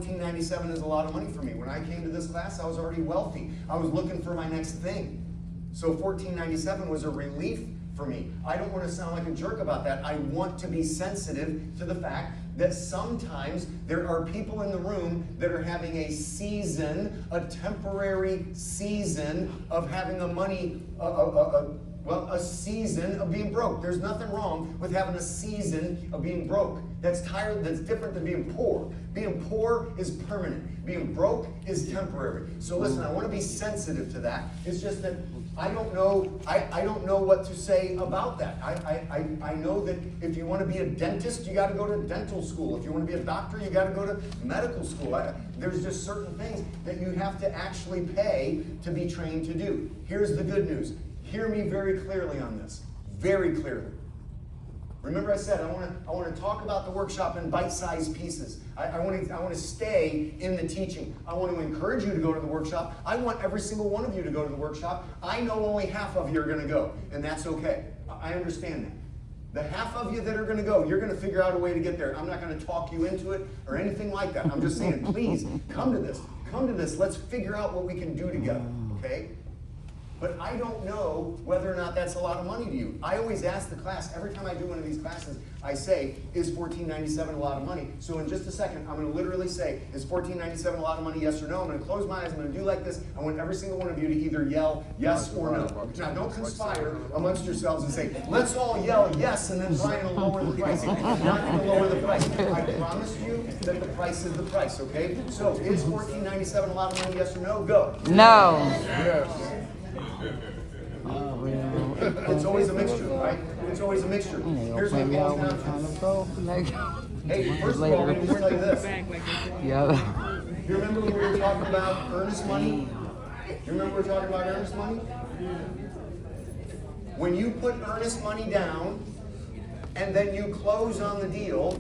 $14.97 is a lot of money for me. When I came to this class, I was already wealthy. I was looking for my next thing. So $14.97 was a relief for me. I don't want to sound like a jerk about that. I want to be sensitive to the fact that sometimes there are people in the room that are having a season, a temporary season of having a money, a season of being broke. There's nothing wrong with having a season of being broke. That's different than being poor. Being poor is permanent. Being broke is temporary. So listen, I want to be sensitive to that. It's just that I don't know what to say about that. I know that if you want to be a dentist, you got to go to dental school. If you want to be a doctor, you got to go to medical school. There's just certain things that you have to actually pay to be trained to do. Here's the good news. Hear me very clearly on this. Very clearly. Remember I said I want to talk about the workshop in bite-sized pieces. I want to stay in the teaching. I want to encourage you to go to the workshop. I want every single one of you to go to the workshop. I know only half of you are going to go, and that's okay. I understand that. The half of you that are going to go, you're going to figure out a way to get there. I'm not going to talk you into it or anything like that. I'm just saying, please, come to this. Come to this. Let's figure out what we can do together, okay? But I don't know whether or not that's a lot of money to you. I always ask the class, every time I do one of these classes, I say, is $14.97 a lot of money? So in just a second, I'm going to literally say, is $14.97 a lot of money, yes or no? I'm going to close my eyes, I'm going to do like this. I want every single one of you to either yell yes or no. Now don't conspire amongst yourselves and say, let's all yell yes, and then Brian will lower the price. I'm not going to lower the price. I promise you that the price is the price, okay? So is $14.97 a lot of money, yes or no? Go. No. Yes. It's always a mixture, right? It's always a mixture. Here's what it boils down to. Hey, first of all, let me just tell you this. Yeah. You remember when we were talking about earnest money? You remember we were talking about earnest money? When you put earnest money down and then you close on the deal,